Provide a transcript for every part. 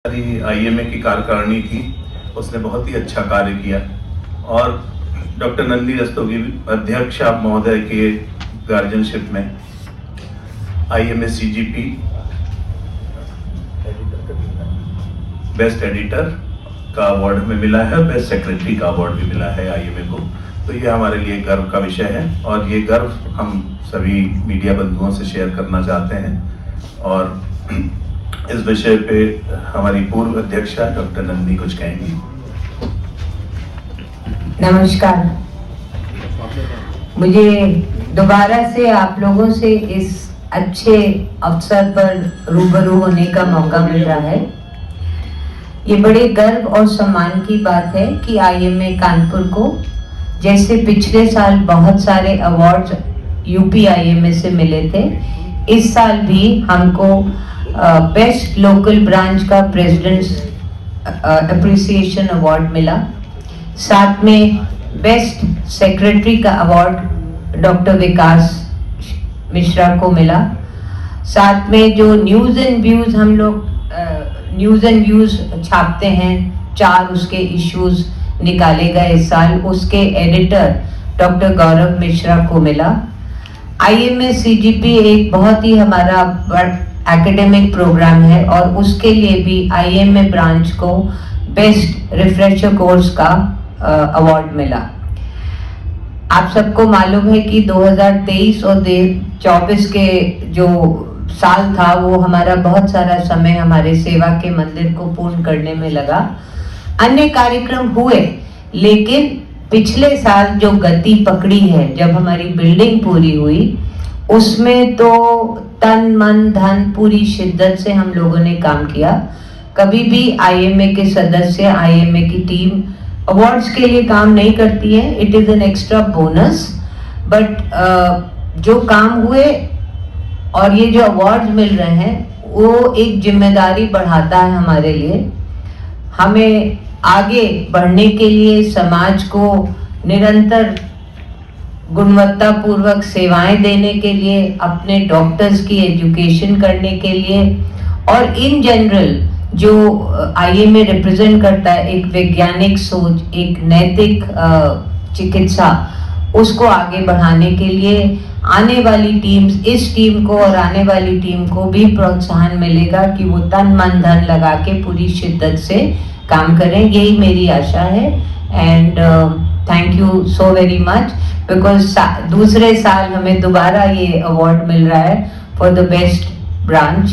IMA की कार्यकारिणी थी, उसने बहुत ही अच्छा कार्य किया और डॉक्टर नंदिनी रस्तोगी अध्यक्ष आप महोदय के गार्जियनशिप में आईएमए सीजीपी बेस्ट एडिटर का अवार्ड हमें मिला है, बेस्ट सेक्रेटरी का अवार्ड भी मिला है आईएमए को। तो ये हमारे लिए गर्व का विषय है और ये गर्व हम सभी मीडिया बंधुओं से शेयर करना चाहते हैं। और इस विषय पे हमारी पूर्व अध्यक्षा डॉक्टर नंदिनी कुछ कहेंगी। नमस्कार, मुझे दोबारा से आप लोगों से इस अच्छे अवसर पर रूबरू होने का मौका मिल रहा है। ये बड़े गर्व और सम्मान की बात है कि आईएमए कानपुर को जैसे पिछले साल बहुत सारे अवार्ड्स यूपी आईएमए से मिले थे, इस साल भी हमको बेस्ट लोकल ब्रांच का प्रेसिडेंट्स अप्रिसिएशन अवार्ड मिला। साथ में बेस्ट सेक्रेटरी का अवार्ड डॉक्टर विकास मिश्रा को मिला। साथ में जो न्यूज़ एंड व्यूज़ हम लोग न्यूज़ एंड व्यूज़ छापते हैं, 4 उसके इश्यूज़ निकाले गए इस साल, उसके एडिटर डॉक्टर गौरव मिश्रा को मिला। आईएमए सीजीपी एक बहुत ही हमारा एकेडमिक प्रोग्राम है और उसके लिए भी आईएमए ब्रांच को बेस्ट रिफ्रेशर कोर्स का अवार्ड मिला। आप सबको मालूम है कि 2023 और 2024 के जो साल था वो हमारा बहुत सारा समय हमारे सेवा के मंदिर को पूर्ण करने में लगा। अन्य कार्यक्रम हुए, लेकिन पिछले साल जो गति पकड़ी है, जब हमारी बिल्डिंग पूरी हुई, उसमें तो तन मन धन पूरी शिद्दत से हम लोगों ने काम किया। कभी भी आईएमए के सदस्य, आईएमए की टीम अवार्ड्स के लिए काम नहीं करती है, it is an extra bonus. But जो काम हुए और ये जो अवार्ड्स मिल रहे हैं वो एक जिम्मेदारी बढ़ाता है हमारे लिए। हमें आगे बढ़ने के लिए, समाज को निरंतर गुणवत्तापूर्वक सेवाएं देने के लिए, अपने डॉक्टर्स की एजुकेशन करने के लिए और इन जनरल जो आईएमए रिप्रेजेंट करता है एक वैज्ञानिक सोच, एक नैतिक चिकित्सा, उसको आगे बढ़ाने के लिए आने वाली टीम्स, इस टीम को और आने वाली टीम को भी प्रोत्साहन मिलेगा कि वो तन मन धन लगा के पूरी शिद्दत से काम करें। यही मेरी आशा है and thank you so very much, because दूसरे साल हमें दोबारा ये अवार्ड मिल रहा है for the best branch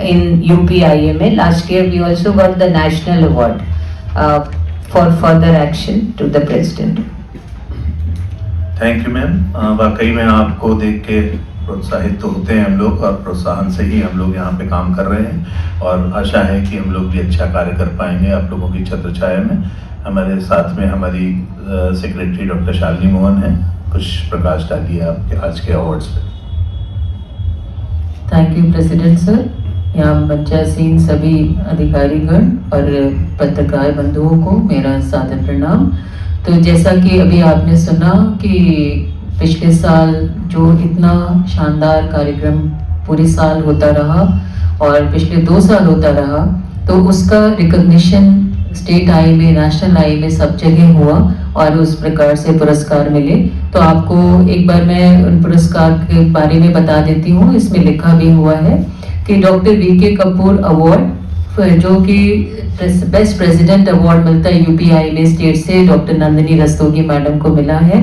in UP IMA. Last year we also got the national award for further action to the president. Thank you ma'am. वाकई में आपको देख के प्रोत्साहित तो होते हैं हम लोग और प्रोत्साहन से ही हम लोग यहाँ पे काम कर रहे हैं और आशा है कि हम लोग भी अच्छा कार्य कर पाएंगे आप लोगों की छत्र छाया में। हमारे साथ में हमारी सेक्रेटरी डॉक्टर शालिनी मोहन है, कुछ प्रकाश डालिए आपके आज के अवार्ड्स पे। Thank you president sir. यहाँ मंचासीन सभी अधिकारीगण और पत्रकार बंधुओं को मेरा सादर प्रणाम। तो जैसा कि अभी आपने सुना कि पिछले साल जो इतना शानदार कार्यक्रम पूरे साल होता रहा और पिछले 2 साल होता रहा, तो उसका recognition state IMA, national IMA सब जगह हुआ और उस प्रकार से पुरस्कार मिले। तो आपको एक बार मैं उन पुरस्कार के बारे में बता देती हूँ। इसमें लिखा भी हुआ है कि डॉक्टर वीके कपूर अवार्ड, जो कि बेस्ट प्रेसिडेंट अवार्ड मिलता है यूपी आईएमए स्टेट से, डॉक्टर नंदिनी रस्तोगी मैडम को मिला है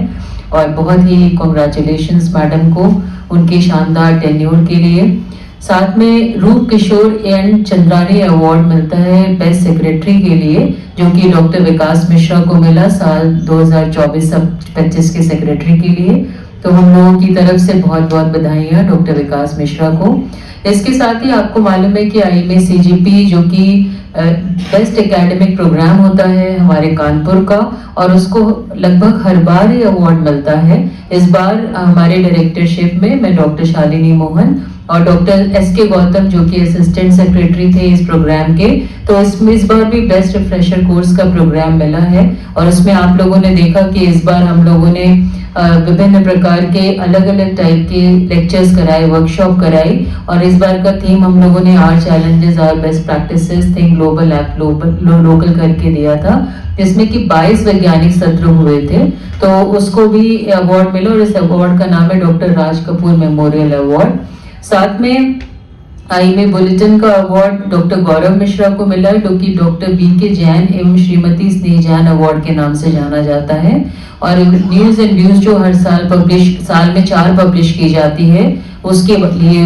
और बहुत ही कॉन्ग्रेचुलेशंस मैडम को उनके शानदार टेन्योर के लिए। साथ में रूप किशोर एन चंद्रानी अवार्ड मिलता है बेस्ट सेक्रेटरी के लिए, जो कि डॉक्टर विकास मिश्रा को मिला साल 2024-25 के सेक्रेटरी के लिए। तो हम लोगों की तरफ से बहुत बहुत बधाइयाँ डॉक्टर विकास मिश्रा को। इसके साथ ही आपको मालूम है कि आईएमए सीजीपी जो कि बेस्ट एकेडमिक प्रोग्राम होता है हमारे कानपुर का, और उसको लगभग हर बार ये अवार्ड मिलता है। इस बार हमारे डायरेक्टरशिप में मैं डॉक्टर शालिनी मोहन और डॉक्टर एसके गौतम जो कि असिस्टेंट सेक्रेटरी थे इस प्रोग्राम के, तो इसमें इस बार भी बेस्ट रिफ्रेशर कोर्स का प्रोग्राम मिला है। और उसमें आप लोगों ने देखा कि इस बार हम लोगों ने विभिन्न प्रकार के अलग अलग टाइप के लेक्चर्स कराए, वर्कशॉप कराई। और इस बार का थीम हम लोगों ने our challenges our best practices think global act local करके दिया था, जिसमें कि 22 वैज्ञानिक सत्र हुए थे। तो उसको भी अवार्ड मिला और इस अवार्ड का नाम है doctor Raj Kapoor memorial award. साथ में आईएमए बुलेटिन का अवार्ड डॉक्टर गौरव मिश्रा को मिला, जो कि डॉक्टर बीके जैन एवं श्रीमती स्नेह जैन अवार्ड के नाम से जाना जाता है। और न्यूज़ एंड व्यूज जो हर साल साल में 4 पब्लिश की जाती है, उसके लिए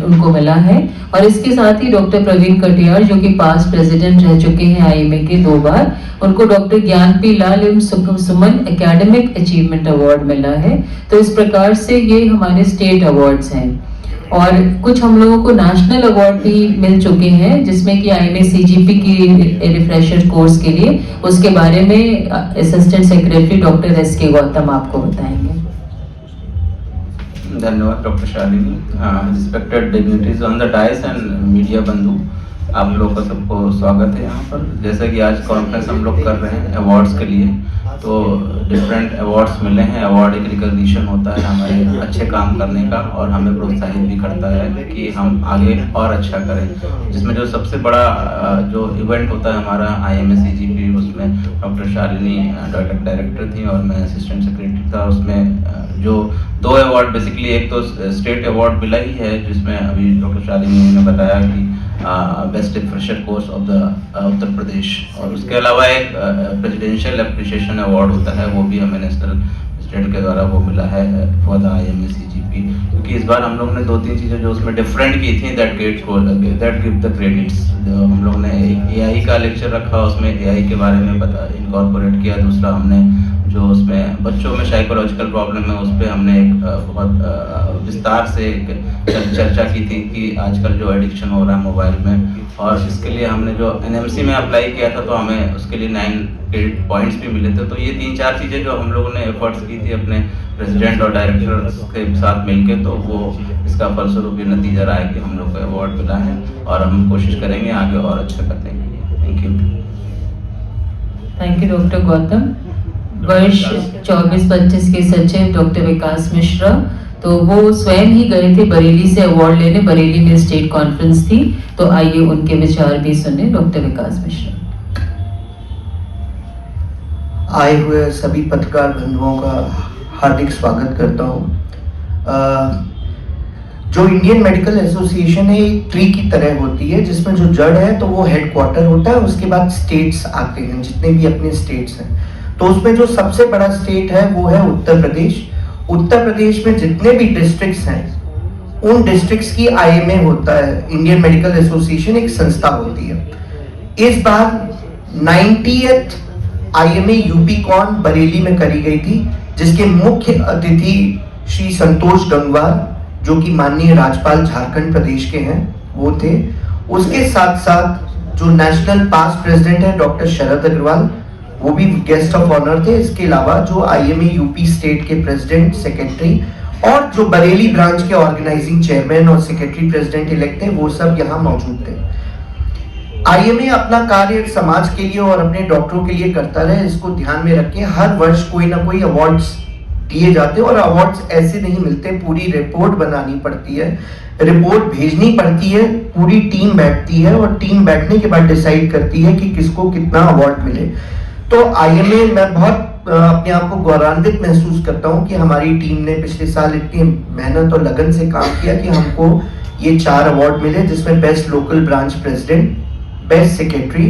उनको मिला है। और इसके साथ ही डॉक्टर प्रवीण कटियार, जो कि पास्ट प्रेसिडेंट रह चुके हैं आईएमए के 2 बार, उनको डॉक्टर ज्ञानपी लाल एवं सुमन एकेडमिक अचीवमेंट अवार्ड मिला है। तो इस प्रकार से ये हमारे स्टेट अवार्ड्स हैं। और कुछ हम लोगों को नेशनल अवार्ड भी मिल चुके हैं, जिसमें कि आईएमए सीजीपी की रिफ्रेशर कोर्स के लिए, उसके बारे में assistant secretary doctor SK Gautam आपको बताएंगे। धन्यवाद doctor Shalini. Respected dignitaries on the dais and media बंधु, आप लोगों का सबको स्वागत है यहाँ पर। जैसा कि आज कॉन्फ्रेंस हम लोग कर रहे हैं अवार्ड्स के लिए, तो डिफरेंट अवार्ड्स मिले हैं। अवार्ड एक रिकॉग्निशन होता है हमारे अच्छे काम करने का और हमें प्रोत्साहित भी करता है कि हम आगे और अच्छा करें। जिसमें जो सबसे बड़ा जो इवेंट होता है हमारा आईएमए सीजीपी, उसमें डॉक्टर शालिनी डायरेक्टर थी और मैं असिस्टेंट सेक्रेटरी था। उसमें जो 2 अवार्ड बेसिकली, एक तो स्टेट अवार्ड मिला ही है, जिसमें अभी डॉक्टर शालिनी ने बताया कि best fresher course of the Uttar Pradesh, और उसके अलावा एक प्रेसिडेंशियल एप्रिशिएशन अवार्ड होता है, वो भी हमें नेशनल स्टेट के द्वारा वो मिला है फॉर द आईएमए सीजीपी। क्योंकि इस बार हम लोग ने 2-3 चीज़ें जो उसमें डिफरेंट की थी, दैट गिव द क्रेडिट्स। जो हम लोग ने एक एआई का लेक्चर रखा, उसमें एआई के बारे में इनकॉर्पोरेट किया। दूसरा हमने जो उसमें बच्चों में साइकोलॉजिकल प्रॉब्लम है, उस पर हमने एक बहुत विस्तार से चर्चा की थी कि आजकल जो एडिक्शन हो रहा है मोबाइल में, और इसके लिए हमने जो एनएमसी में अप्लाई किया था, तो हमें उसके लिए 9 क्रेडिट पॉइंट्स भी मिले थे। तो ये 3-4 चीज़ें जो हम लोगों ने एफर्ट्स की थी अपने प्रेसिडेंट और डायरेक्टर के साथ मिलके, तो वो इसका फलस्वरूप ये नतीजा रहा है कि हम लोग को अवार्ड मिला है, और हम कोशिश करेंगे आगे और अच्छा करने के लिए। Thank you. Thank you doctor Gautam. वर्ष 24-25 के सचिव डॉक्टर विकास मिश्रा, तो वो स्वयं ही गए थे बरेली से अवार्ड लेने। बरेली में स्टेट कॉन्फ्रेंस थी, तो आइए उनके विचार भी सुने डॉक्टर विकास मिश्रा। आए हुए सभी पत्रकार बंधुओं का हार्दिक स्वागत करता हूँ। जो इंडियन मेडिकल एसोसिएशन है, एक ट्री की तरह होती है, जिसमें जो जड़ है तो वो हेडक्वार्टर होता है, उसके बाद स्टेट्स आते हैं, जितने भी अपने स्टेट्स हैं। तो उसमें जो सबसे बड़ा स्टेट है वो है उत्तर प्रदेश। उत्तर प्रदेश में जितने भी डिस्ट्रिक्ट्स हैं, उन डिस्ट्रिक्ट्स की आईएमए होता है, इंडियन मेडिकल एसोसिएशन एक संस्था होती है। इस बार 90th IMA UP con Bareilly में करी गई थी, जिसके मुख्य अतिथि श्री संतोष गंगवार, जो कि माननीय राज्यपाल झारखंड प्रदेश के हैं, वो थे। उसके साथ साथ जो नेशनल पास्ट प्रेसिडेंट है डॉक्टर शरद अग्रवाल, वो भी गेस्ट ऑफ ऑनर थे। इसके अलावा जो आईएमए यूपी स्टेट के प्रेसिडेंट, सेक्रेटरी और जो बरेली ब्रांच के ऑर्गेनाइजिंग चेयरमैन और सेक्रेटरी प्रेसिडेंट इलेक्ट थे, वो सब यहाँ मौजूद थे। आईएमए अपना कार्य समाज के लिए और अपने डॉक्टरों के लिए करता रहे, इसको ध्यान में रख के हर वर्ष कोई ना कोई अवार्ड्स दिए जाते हैं। और अवार्ड्स ऐसे नहीं मिलते, पूरी रिपोर्ट बनानी पड़ती है, रिपोर्ट भेजनी पड़ती है, पूरी टीम बैठती है और टीम बैठने के बाद डिसाइड करती है कि किसको कितना अवार्ड मिले। तो आईएमए मैं बहुत अपने आप को गौरवान्वित महसूस करता हूं कि हमारी टीम ने पिछले साल इतनी मेहनत और लगन से काम किया कि हमको ये 4 अवार्ड मिले, जिसमें best local branch president, best secretary,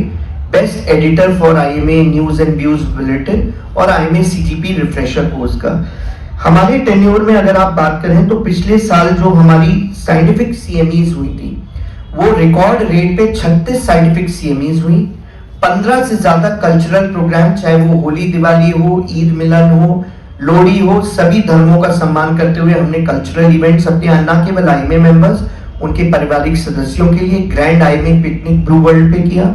best editor for IMA news and views bulletin और आईएमए सीजीपी रिफ्रेशर कोर्स का। हमारे टेन्योर में अगर आप बात करें तो पिछले साल जो हमारी साइंटिफिक सीएमईज हुई थी, वो रिकॉर्ड रेट पे 36 साइंटिफिक सीएमईज हुई। 15 से ज्यादा कल्चरल प्रोग्राम, चाहे वो होली दिवाली हो, ईद मिलन हो, लोहड़ी हो, सभी धर्मों का सम्मान करते हुए हमने कल्चरल इवेंट्स अपने न केवल आईएमए मेंबर्स, उनके पारिवारिक सदस्यों के लिए grand IMA picnic blue world पे किया।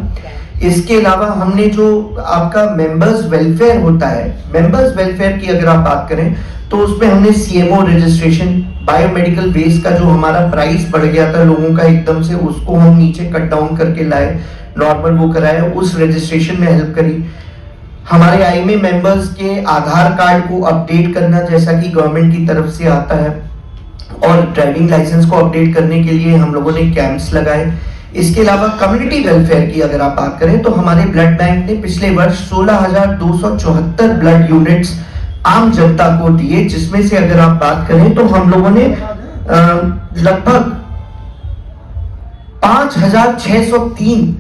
इसके अलावा हमने जो आपका मेंबर्स वेलफेयर होता है, मेंबर्स वेलफेयर की अगर आप बात करें तो उसमें हमने सीएमओ रजिस्ट्रेशन, बायोमेडिकल वेस्ट का जो हमारा प्राइस बढ़ गया था लोगों का एकदम से, उसको हम नीचे कट डाउन करके लाए, नॉर्मल वो कराया, उस रजिस्ट्रेशन में हेल्प करी। हमारे आईएमए मेंबर्स के आधार कार्ड को अपडेट करना, जैसा कि गवर्नमेंट की तरफ से आता है, और ड्राइविंग लाइसेंस को अपडेट करने के लिए हम लोगों ने कैंप्स लगाए। इसके अलावा कम्युनिटी वेलफेयर की अगर आप बात करें तो हमारे ब्लड बैंक ने पिछले वर्ष 16,274 ब्लड यूनिट्स आम जनता को दिए, जिसमें से अगर आप बात करें तो हम लोगों ने लगभग 5,603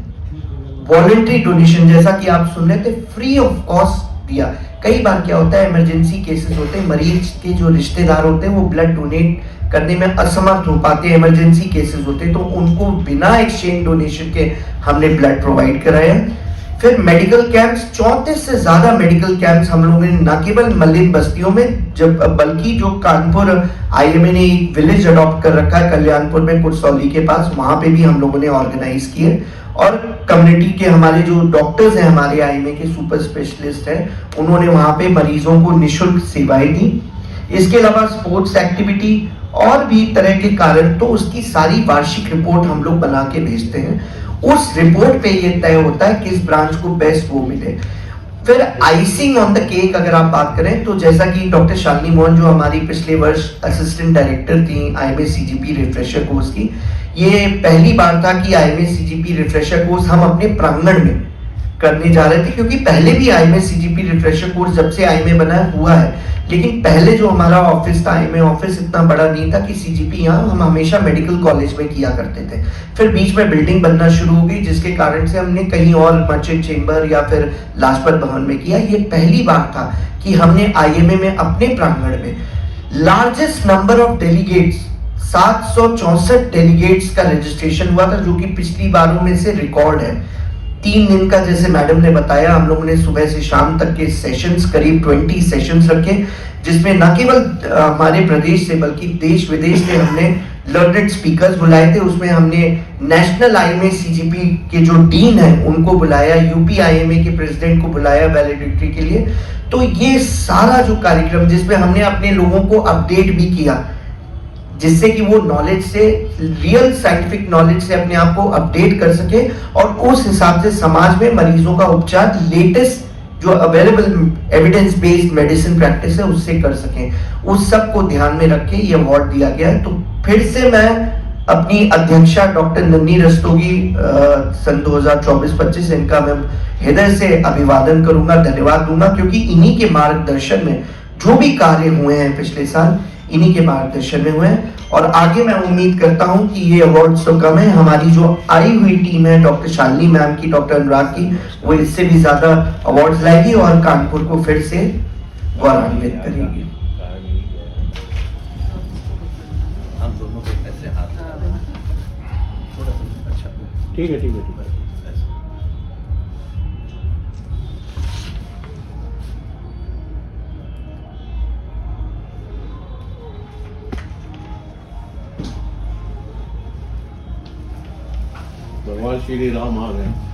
वॉलेंट्री डोनेशन, जैसा कि आप सुन रहे थे, फ्री ऑफ कॉस्ट दिया। कई बार क्या होता है, इमरजेंसी केसेस होते हैं, मरीज के जो रिश्तेदार होते हैं वो ब्लड डोनेट करने में असमर्थ हो पाते हैं, इमरजेंसी केसेस होते हैं, तो उनको बिना एक्सचेंज डोनेशन के हमने ब्लड प्रोवाइड कराया। फिर मेडिकल कैंप्स, 34 से ज्यादा मेडिकल कैंप्स हम लोगों ने न केवल मलिन बस्तियों में, जब बल्कि जो कानपुर आईएमए ने एक विलेज अडॉप्ट कर रखा है कल्याणपुर में कुरसौली के पास, वहां पे भी हम लोगों ने ऑर्गेनाइज किए। और कम्युनिटी के हमारे जो डॉक्टर्स हैं, हमारे आईएमए के सुपर स्पेशलिस्ट हैं, उन्होंने वहां पे मरीजों को निःशुल्क सेवाएं दी। इसके अलावा स्पोर्ट्स एक्टिविटी और भी तरह के कारण, तो उसकी सारी वार्षिक रिपोर्ट हम लोग बना के भेजते हैं। उस रिपोर्ट पे ये तय होता है किस ब्रांच को बेस्ट वो मिले। फिर आइसिंग ऑन द केक अगर आप बात करें तो जैसा कि डॉक्टर शालिनी मोहन, जो हमारी पिछले वर्ष असिस्टेंट डायरेक्टर थी आईएमए सीजीपी रिफ्रेशर कोर्स की, ये पहली बार था कि आईएमए सीजीपी रिफ्रेशर कोर्स हम अपने प्रांगण में करने जा रहे थे, क्योंकि पहले भी आईएमए सीजीपी रिफ्रेशर कोर्स जब से आईएमए बना हुआ है, लेकिन पहले जो हमारा ऑफिस था, आईएमए ऑफिस, इतना बड़ा नहीं था कि सीजीपी यहाँ हम हमेशा मेडिकल कॉलेज में किया करते थे। फिर बीच में बिल्डिंग बनना शुरू हो गई, जिसके कारण से हमने कहीं और मर्चेंट चेंबर या फिर लाजपत भवन में किया। ये पहली बार था कि हमने आईएमए में अपने प्रांगण में largest number of delegates, 764 delegates का रजिस्ट्रेशन हुआ था, जो कि पिछली बारों में से रिकॉर्ड है। 3 दिन का, जैसे मैडम ने बताया, हम लोगों ने सुबह से शाम तक के सेशंस, करीब 20 सेशंस रखे, जिसमें न केवल हमारे प्रदेश से बल्कि देश विदेश से हमने लर्नेड स्पीकर्स बुलाए थे। उसमें हमने नेशनल आईएमए सीजीपी के जो डीन है उनको बुलाया, यूपी आईएमए के प्रेसिडेंट को बुलाया वैलिडिटी के लिए। तो ये सारा जो कार्यक्रम, जिसमें हमने अपने लोगों को अपडेट भी किया, जिससे कि वो नॉलेज से, रियल साइंटिफिक नॉलेज से अपने आप को अपडेट कर सके और उस हिसाब से समाज में मरीजों का उपचार लेटेस्ट जो available evidence based medicine practice है उससे कर सकें। उस सब को ध्यान में रख के ये अवार्ड दिया गया है। तो फिर से मैं अपनी अध्यक्षा डॉक्टर नन्ही रस्तोगी सन 2024-25, इनका मैं हृदय से अभिवादन करूंगा, धन्यवाद दूंगा, क्योंकि इन्हीं के मार्गदर्शन में जो भी कार्य हुए हैं पिछले साल, इन्हीं के मार्गदर्शन में हुए हैं। और आगे मैं उम्मीद करता हूं कि ये अवार्ड तो कम है, हमारी जो आई हुई टीम है डॉक्टर शालिनी मैम की, डॉक्टर अनुराग की, वो इससे भी ज्यादा अवार्ड्स लाएगी और कानपुर को फिर से गौरवान्वित करेगी। ठीक है, ठीक है, ठीक है। भगवान श्री राम आ गए।